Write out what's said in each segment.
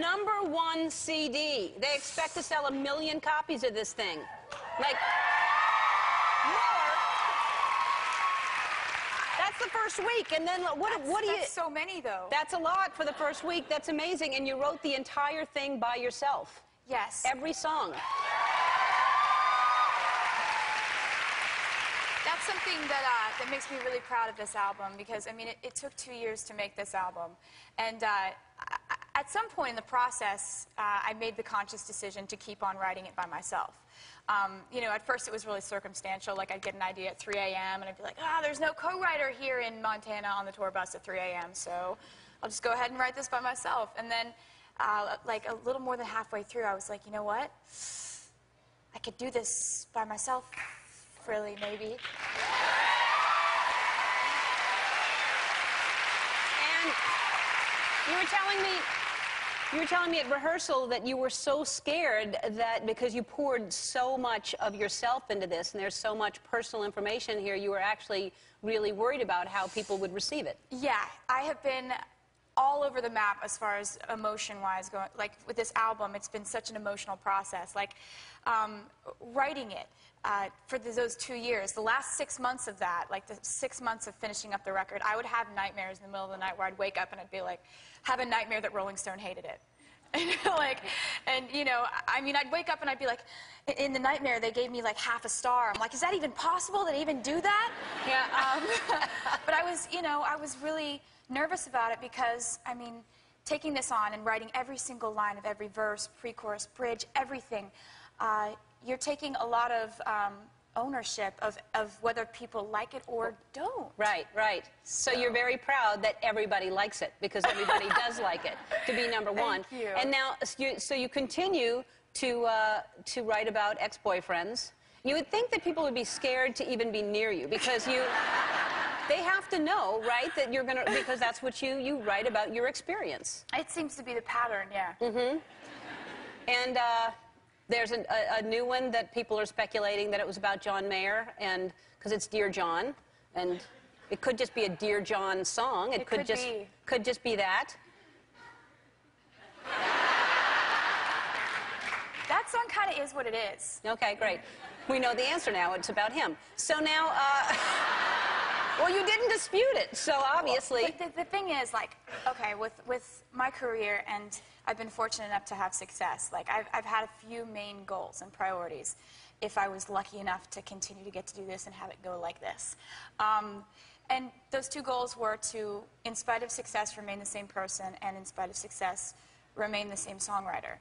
#1 CD. They expect to sell 1 million copies of this thing. Like, more. That's the first week, and then what do you... That's so many, though. That's a lot for the first week. That's amazing, and you wrote the entire thing by yourself. Yes. Every song. That's something that that makes me really proud of this album, because, I mean, it took 2 years to make this album. And at some point in the process, I made the conscious decision to keep on writing it by myself. You know, at first it was really circumstantial. Like, I'd get an idea at 3 a.m. and I'd be like, there's no co-writer here in Montana on the tour bus at 3 a.m., so I'll just go ahead and write this by myself. And then, like, a little more than halfway through, I was like, you know what? I could do this by myself, really, maybe. And you were telling me at rehearsal that you were so scared that because you poured so much of yourself into this and there's so much personal information here, you were actually really worried about how people would receive it. Yeah, I have been all over the map as far as emotion-wise going. Like, with this album, it's been such an emotional process. Like, writing it for those 2 years, the last 6 months of that, like the 6 months of finishing up the record, I would have nightmares in the middle of the night where I'd wake up and I'd be like, have a nightmare that Rolling Stone hated it. Like, and, you know, I mean, I'd wake up and I'd be like, in the nightmare, they gave me like half a star. I'm like, is that even possible? Did they even do that? Yeah. But I was, you know, I was really nervous about it because, I mean, taking this on and writing every single line of every verse, pre-chorus, bridge, everything, you're taking a lot of ownership of whether people like it or don't. Right, right. So you're very proud that everybody likes it, because everybody does like it, to be #1. Thank you. And now, so you continue to write about ex-boyfriends. You would think that people would be scared to even be near you, because they have to know, right, that you're going to, because that's what you write about your experience. It seems to be the pattern, yeah. Mm-hmm. And there's a new one that people are speculating that it was about John Mayer, and because it's Dear John, and it could just be a Dear John song. It could just be that. That song kind of is what it is. Okay, great. We know the answer now. It's about him. So now, well, you didn't dispute it, so obviously. Well, but the thing is, like, okay, with my career, and I've been fortunate enough to have success, like, I've had a few main goals and priorities if I was lucky enough to continue to get to do this and have it go like this. And those 2 goals were to, in spite of success, remain the same person, and in spite of success, remain the same songwriter.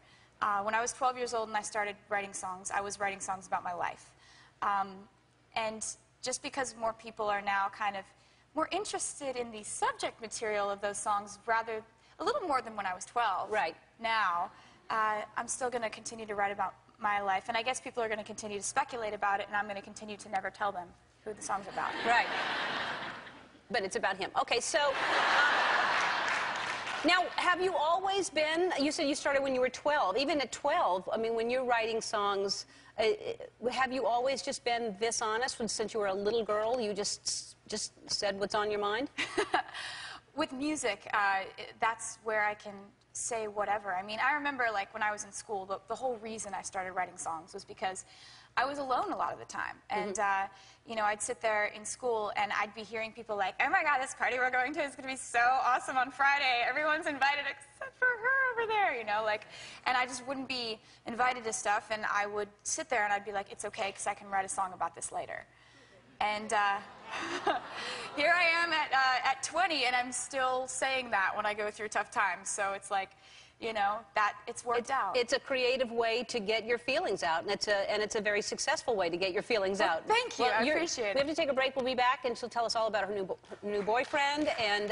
When I was 12 years old and I started writing songs, I was writing songs about my life. And just because more people are now kind of more interested in the subject material of those songs, rather, a little more than when I was 12. Right. Now, I'm still going to continue to write about my life, and I guess people are going to continue to speculate about it, and I'm going to continue to never tell them who the song's about. Right. But it's about him. Okay, so... now, have you always been, you said you started when you were 12. Even at 12, I mean, when you're writing songs, have you always just been this honest? Since you were a little girl, you just said what's on your mind? With music, that's where I can say whatever. I mean, I remember, like, when I was in school, the whole reason I started writing songs was because I was alone a lot of the time. And, you know, I'd sit there in school and I'd be hearing people like, oh my God, this party we're going to is going to be so awesome on Friday. Everyone's invited except for her over there, you know, like, and I just wouldn't be invited to stuff, and I would sit there and I'd be like, it's okay, because I can write a song about this later. And here I am at 20, and I'm still saying that when I go through tough times. So it's like, you know, that it's worked out. It's a creative way to get your feelings out, and it's a very successful way to get your feelings out. Thank you. Well, I appreciate it. We have to take a break. We'll be back, and she'll tell us all about her new boyfriend, and